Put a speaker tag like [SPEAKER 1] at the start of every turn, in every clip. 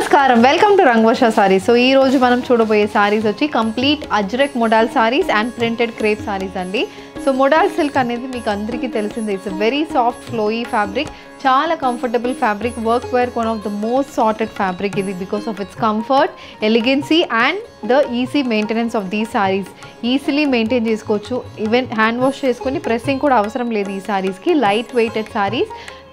[SPEAKER 1] నమస్కారం welcome to Rangavarsha sarees. So ఈ రోజు మనం చూడబోయే సారీస్ వచ్చి complete ajrakh model sarees and printed crepe sarees అండి. సో మోడల్ సిల్క్ అనేది మీకు అందరికీ తెలిసిందే. It's very soft flowy fabric, చాలా comfortable fabric, work wear one of the most sorted fabric ఇది because of its comfort, elegancy and the easy maintenance of these sarees. Easily maintain చేసుకోవచ్చు, even hand wash చేసుకొని pressing కూడా అవసరం లేదు ఈ సారీస్కి. Light weighted saris,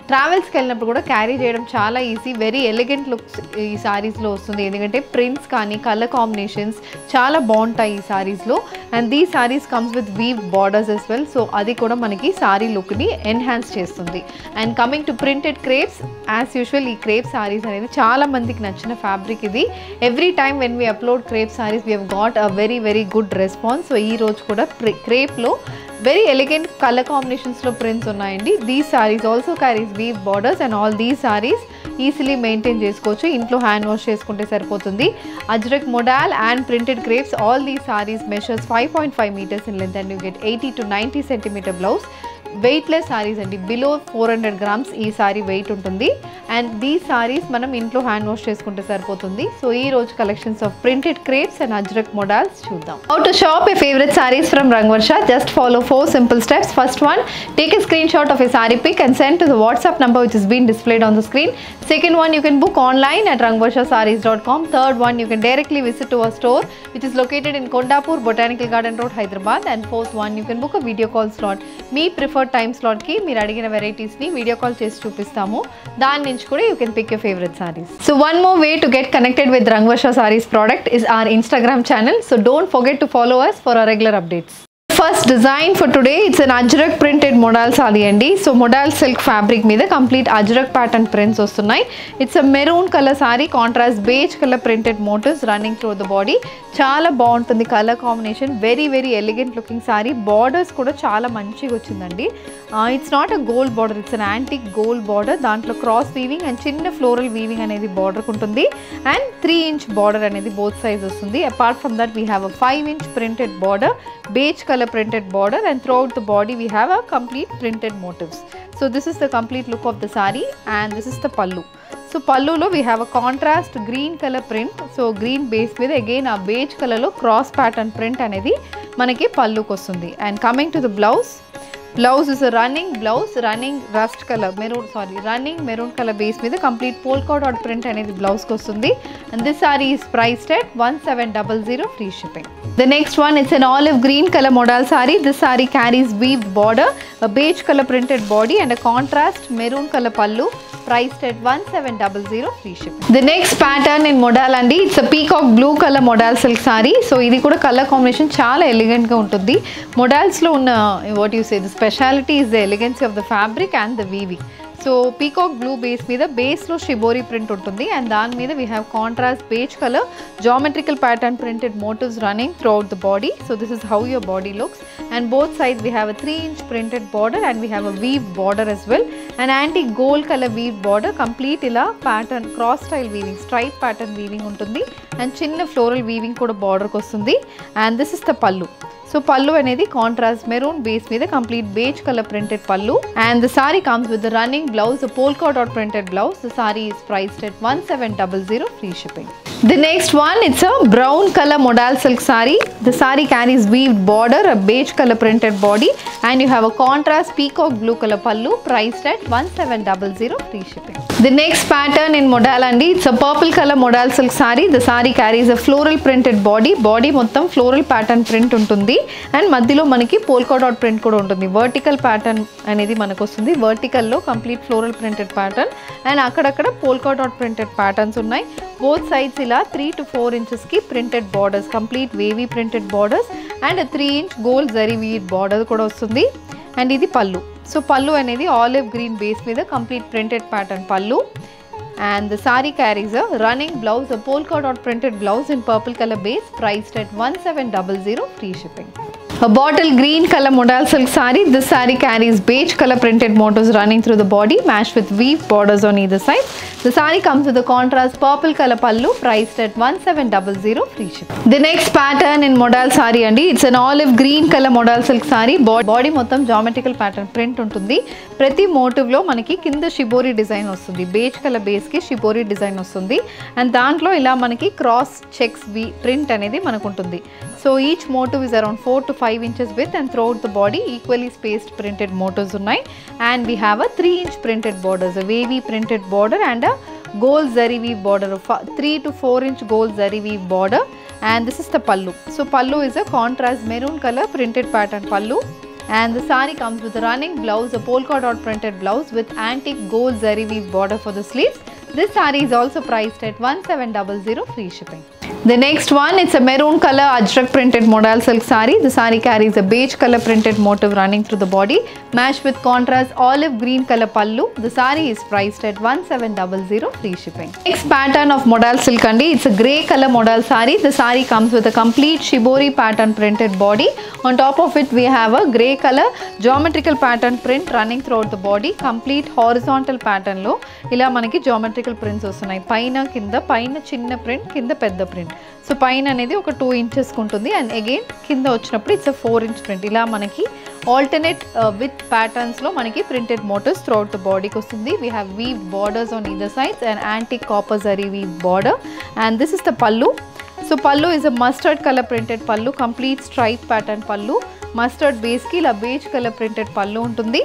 [SPEAKER 1] ట్రావెల్స్కి వెళ్ళినప్పుడు కూడా క్యారీ చేయడం చాలా ఈజీ, వెరీ ఎలిగెంట్ లుక్స్ ఈ సారీస్లో వస్తుంది. ఎందుకంటే ప్రింట్స్ కానీ కలర్ కాంబినేషన్స్ చాలా బాగుంటాయి ఈ సారీస్లో. And the saris comes with weave borders as well. So అది కూడా మనకి సారీ లుక్ని ఎన్హాన్స్ చేస్తుంది. And coming to printed crepes, as usual ఈ క్రేప్ సారీస్ అనేది చాలా మందికి నచ్చిన ఫ్యాబ్రిక్ ఇది. Every time when we upload crepe saris we have got a very very good response. So ఈ రోజు కూడా క్రేప్లో వెరీ ఎలిగెంట్ కలర్ కాంబినేషన్స్లో ప్రింట్స్ ఉన్నాయండి. These saris also carries weave borders and all these sarees easily maintain చేసుకోవచ్చు, ఇంట్లో హ్యాండ్ వాష్ చేసుకుంటే సరిపోతుంది. Ajrak model and printed crepes, all these saris measures 5.5 meters in length and you get 80 to 90 centimeter blouse. Weightless saris అండి, below 400 grams ఈ sorry wait ఉంటుంది. And the saris మనం ఇంట్లో hand wash చేసుకుంటే సరిపోతుంది. సో ఈ రోజు collections of printed crepes and ajrakh models చూద్దాం. How to shop a favourite sarees from Rangavarsha? Just follow 4 simple steps. First one, take a screenshot of a saree pic and send to the WhatsApp number which is being displayed on the screen. Second one, you can book online at rangvarshasarees.com. Third one, you can directly visit to our store which is located in Kondapur, Botanical Garden Road, Hyderabad. And fourth one, you can book a video call slot. మీ preferred time స్లాట్కి మీరు అడిగిన వెరైటీస్ని video call చేసి చూపిస్తాము. దాని నుంచి కూడా you can pick your favourite saris. So one more way to get connected with Rangavarsha saris product is our Instagram channel. So don't forget to follow us for our regular updates. First design for today it's an Ajrak printed model sari అండి. So model silk fabric మీద complete Ajrak pattern prints వస్తున్నాయి. It's a maroon colour sari, contrast beige colour printed motifs running through the body. చాలా బాగుంటుంది colour combination, very very elegant looking sari. Borders కూడా చాలా మంచిగా వచ్చిందండి. It's not a gold border, it's an antique gold border. దాంట్లో cross weaving and చిన్న floral weaving అనేది బార్డర్కి ఉంటుంది. అండ్ 3 inch బార్డర్ అనేది బోత్ సైజ్ వస్తుంది. Apart from that we have a 5 inch printed border, beige color printed border, and throughout the body we have a complete printed motifs. So this is the complete look of the saree and this is the pallu. So pallu lo we have a contrast green color print. So green base మీద again a beige color లో cross pattern print అనేది మనకి పల్లుకి వస్తుంది. And coming to the blouse, blouse is a running blouse, running rust color running maroon color base మీద complete polka dot print అనేది blouse కి వస్తుంది. And this saree is priced at 1700 free shipping. The next one, it's an olive green color modal saree. This saree carries weaved border, a beige color printed body and a contrast maroon color pallu, priced at 1700 free shipping. The next pattern in modal andi, it's a peacock blue color modal silk saree. So ఇది కూడా colour combination చాలా elegant గా ఉంటుంది. Models లో ఉన్న what you say the speciality is the elegance of the fabric and the weaving. So peacock blue base మీద బేస్లో shibori print ఉంటుంది అండ్ దాని మీద we have contrast beige colour geometrical pattern printed motifs running throughout the body. So this is how your body looks. And both sides we have a 3 inch printed border and we have a weave border as well. And antique gold colour weave border, complete ఇలా pattern cross style weaving, stripe pattern weaving ఉంటుంది and చిన్న floral weaving కూడా బార్డర్కి వస్తుంది. And this is the pallu. So pallu అనేది contrast maroon base మీద complete beige colour printed పల్లు. And the sari comes with the running blouse, polka dot printed blouse. The saree is priced at 1700 free shipping. The next one, it's a brown color modal silk saree. The saree carries weaved border, a beige color printed body and you have a contrast peacock blue color pallu, priced at 1700 free shipping. The next pattern in modal andi, it's a purple color modal silk saree. The saree carries a floral printed body. Body మొత్తం floral pattern print ఉంటుంది and మధ్యలో మనకి polka dot print కూడా ఉంటుంది. Vertical pattern అనేది మనకు వస్తుంది. వర్టికల్లో complete floral printed pattern and అక్కడక్కడ polka dot printed ప్యాటర్న్స్ ఉన్నాయి. బోత్ సైడ్స్ ఇలా 3 to 4 inches కి printed borders, complete wavy printed borders and 3 inch gold zari weaved border కూడా వస్తుంది. అండ్ ఇది పల్లు. సో పల్లు అనేది ఆలివ్ గ్రీన్ బేస్ మీద complete printed pattern pallu. And the saree carries a running blouse, a polka dot printed blouse in purple color base, priced at 1700 free shipping. A bottle green color modal silk saree. This saree carries beige color printed motifs running through the body, matched with weave borders on either side. The saree comes with a contrast purple color pallu, priced at 1700, free shipping. The next pattern in modal saree andi, it's an olive green color modal silk saree. Body మొత్తం geometrical pattern print ఉంటుంది. ప్రతి motive లో మనకి కింద shibori design వస్తుంది. Beige colour base కి shibori design వస్తుంది. And దాంట్లో ఇలా మనకి క్రాస్ చెక్స్ ప్రింట్ అనేది మనకు ఉంటుంది. So each motif is around 4 to 5 inches width, and throughout the body equally spaced printed motifs unnai. And we have a 3-inch printed borders, a wavy printed border and a gold zari weave border, 3 to 4-inch gold zari weave border. And this is the pallu. So pallu is a contrast maroon color printed pattern pallu. And the saree comes with a running blouse, a polka dot printed blouse with antique gold zari weave border for the sleeves. This saree is also priced at 1700, free shipping. The next one, it's a maroon color ajrak printed modal silk saree. The saree carries a beige color printed motif running through the body, matched with contrast olive green color pallu. The saree is priced at 1700, free shipping. Next pattern of modal silk andi, it's a grey color modal saree. The saree comes with a complete shibori pattern printed body. On top of it, we have a grey color geometrical pattern print running throughout the body. Complete horizontal pattern lo ila manaki geometrical prints vastunayi. Paina kinda paina chinna print, kinda pedda print. So పైన అనేది ఒక 2 inches ఉంటుంది, and again కింద వచ్చినప్పుడు it's 4-inch print. ఇలా మనకి alternate with ప్యాటర్న్స్లో మనకి printed motifs throughout the బాడీకి వస్తుంది. We have weave borders on either sides and antique copper zari weave border. And this is the pallu. So pallu is a mustard colour printed pallu, complete stripe pattern pallu. Mustard బేస్కి ఇలా beige colour printed పల్లు ఉంటుంది.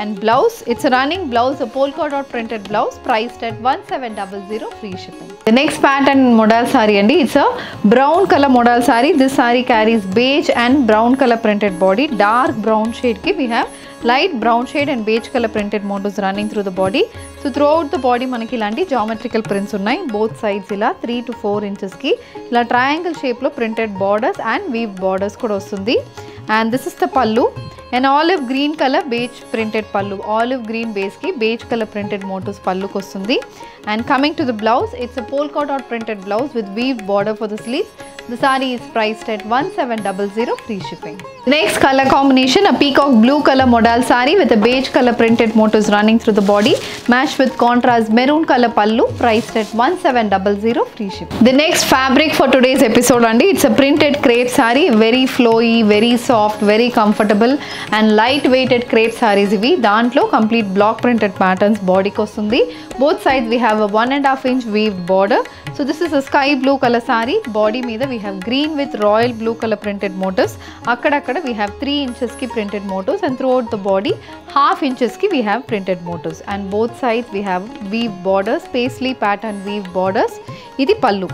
[SPEAKER 1] And blouse, it's a running blouse, a polka dot printed blouse, priced at 1700, free shipping. The next pattern in modal saree andi, it's a brown color modal saree. This saree carries beige and brown color printed body. Dark brown shade ki we have light brown shade and beige color printed motifs running through the body. So throughout the body manaki ilanti geometrical prints unnai. Both sides ila 3 to 4 inches ki ila triangle shape lo printed borders and weave borders kuda vastundi. And this is the pallu. An olive green color beige printed pallu, olive green base ki beige color printed motifs pallu kostundi. And coming to the blouse, it's a polka dot printed blouse with weave border for the sleeves. The saree is priced at 1700, free shipping. Next color combination, a peacock blue color modal saree with a beige color printed motifs running through the body, matched with contrast maroon color pallu, priced at 1700, free shipping. The next fabric for today's episode andi, it's a printed crepe saree, very flowy, very soft, very comfortable and light weighted crepe sarees ivi. Dantlo complete block printed patterns body kostundi. Both sides we have a 1.5 inch weave border. So this is a sky blue color saree. Body meeda we have green with royal blue color printed motifs. Akkada we have 3 inches ki printed motifs, and throughout the body half inches ki we have printed motifs, and both sides we have weave borders, paisley pattern weave borders. Idi pallu.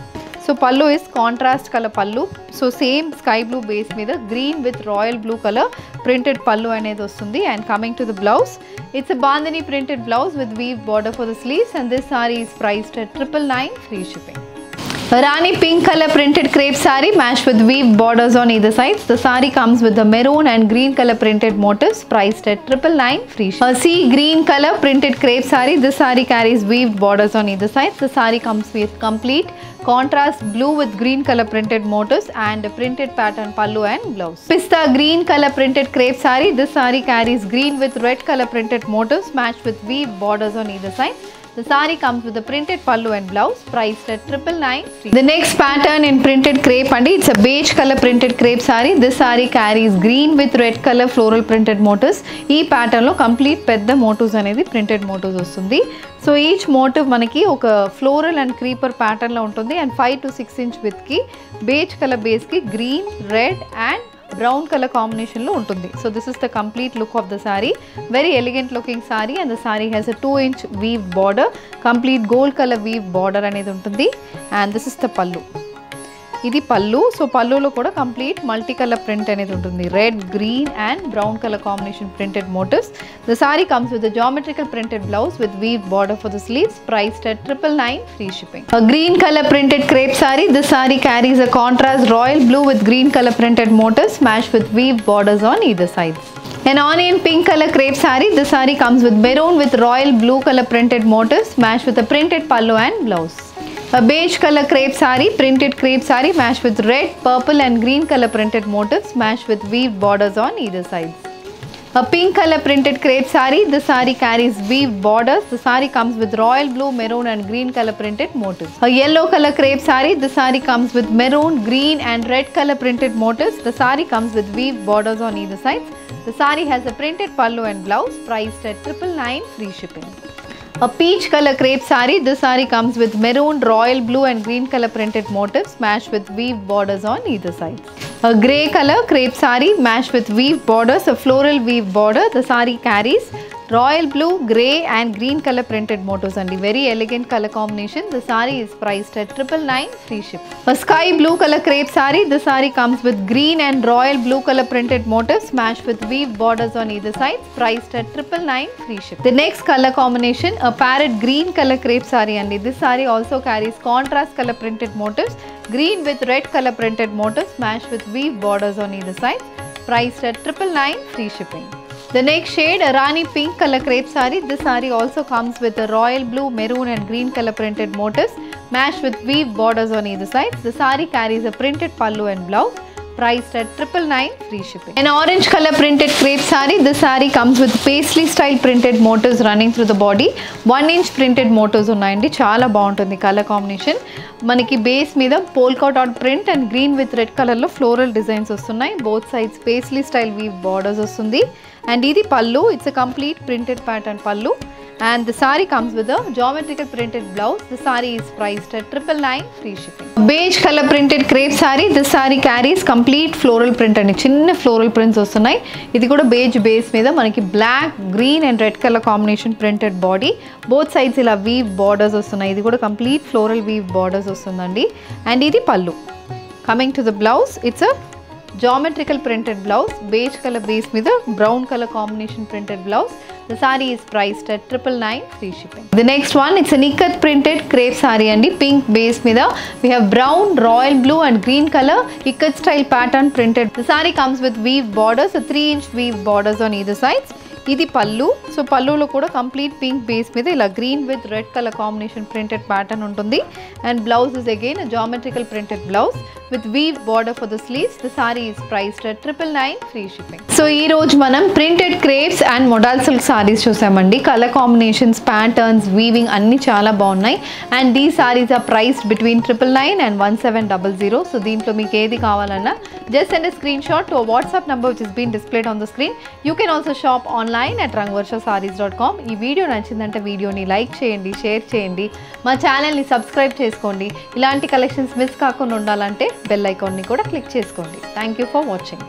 [SPEAKER 1] So pallu is contrast color pallu. So same sky blue base meeda green with royal blue color printed pallu anedi vastundi. And coming to the blouse, it's a bandhani printed blouse with weave border for the sleeves, and this saree is priced at 999, free shipping. Rani pink color printed crepe saree matched with weave borders on either sides. The saree comes with the maroon and green color printed motifs, priced at 999, free shipping. A sea green color printed crepe saree. This saree carries weaved borders on either side. The saree comes with complete contrast blue with green color printed motifs and a printed pattern pallu and blouse. Pista green color printed crepe saree. This saree carries green with red color printed motifs, matched with weave borders on either side. The saree comes with a printed pallu and blouse, priced at 999, free. The next pattern in printed crepe andi, it's a beige color printed crepe saree. This saree carries green with red color floral printed motifs. Ee pattern lo complete pedda motifs anedi printed motifs vastundi. So each motif manaki oka floral and creeper pattern lo untundi, and 5 to 6 inch width ki beige color base ki green, red and brown color combination lo untundi. So this is the complete look of the saree. Very elegant looking saree, and the saree has a 2-inch weave border, complete gold color weave border anedi untundi. And this is the pallu. ఇది pallu. So పల్లులో కూడా complete multi colour print అనేది ఉంటుంది. Red, green and brown colour combination printed motifs. The sari comes with geometrical printed blouse with weave border for the sleeves, priced at 999, free shipping. Green colour printed crepe sari. This sari carries a contrast royal blue with green colour printed motifs matched with weave borders on either sides. An onion pink color crepe saree. This saree comes with maroon with royal blue color printed motifs matched with a printed pallu and blouse. A beige color crepe saree, printed crepe saree matched with red, purple and green color printed motifs matched with weave borders on either sides. A pink color printed crepe saree. The saree carries weave borders. The saree comes with royal blue, maroon and green color printed motifs. A yellow color crepe saree. The saree comes with maroon, green and red color printed motifs. The saree comes with weave borders on either side. The saree has a printed pallu and blouse, priced at 999, free shipping. A peach color crepe saree. This saree comes with maroon, royal blue and green color printed motifs matched with weave borders on either side. A grey color crepe saree matched with weave borders, a floral weave border. The saree carries royal blue, grey and green color printed motifs and very elegant color combination. The saree is priced at 999, free ship. A sky blue color crepe saree. The saree comes with green and royal blue color printed motifs matched with weave borders on either side, priced at 999, free ship. The next color combination, a parrot green color crepe saree, and this saree also carries contrast color printed motifs, green with red color printed motifs matched with weave borders on either side, priced at 999, free shipping. The next shade, a Rani pink color crepe saree. This saree also comes with a royal blue, maroon and green color printed motifs matched with weave borders on either side. The saree carries a printed pallu and blouse, priced at 999, free shipping. An orange color printed crepe saree. This saree comes with paisley style printed motifs running through the body. 1 inch printed motifs ఉన్నాయండి, చాలా బాగుంటుంది colour combination. మనకి base మీద polka dot print and green with red కలర్లో floral designs వస్తున్నాయి. Both sides paisley style weave borders వస్తుంది. And ఇది pallu, it's a complete printed pattern pallu. And the saree comes with a geometrical printed blouse. The saree is priced at 999, free shipping. Beige color printed crepe saree. This saree carries complete floral print and chinna floral prints వస్తున్నాయి. ఇది కూడా beige base మీద మనకి black, green and red color combination printed body. Both sides ఇలా weave borders వస్తున్నాయి. ఇది కూడా complete floral weave borders వస్తుందండి. And ఇది పల్లు. Coming to the blouse, it's a geometrical printed blouse, beige color base మీద brown color combination printed blouse. The saree is priced at 999, free shipping. The next one, it's a ikat printed crepe saree and pink base మీద we have brown, royal blue and green color ikat style pattern printed. The saree comes with weave borders, a 3 inch weave borders on either sides. ఇది pallu. So పల్లులో కూడా complete pink base మీద ఇలా green with red colour combination printed pattern ఉంటుంది. And blouse is again geometrical printed blouse with weave border for the sleeves. The saree is priced at 999, free shipping. So ఈ రోజు మనం printed crepes and model silk sarees చూసామండి. Colour combinations, patterns, weaving అన్ని చాలా బాగున్నాయి. And the saris are priced between 999 and 1700. So దీంట్లో మీకు ఏది కావాలన్నా just send a screenshot to a WhatsApp number which is being displayed on the screen. You can also shop online at rangvarshasarees.com. ఈ video నచ్చిందంటే వీడియోని లైక్ చేయండి, share చేయండి, మా ఛానల్ని సబ్స్క్రైబ్ చేసుకోండి. ఇలాంటి కలెక్షన్స్ మిస్ కాకుండా ఉండాలంటే బెల్ ఐకాన్ని కూడా క్లిక్ చేసుకోండి. Thank you for watching.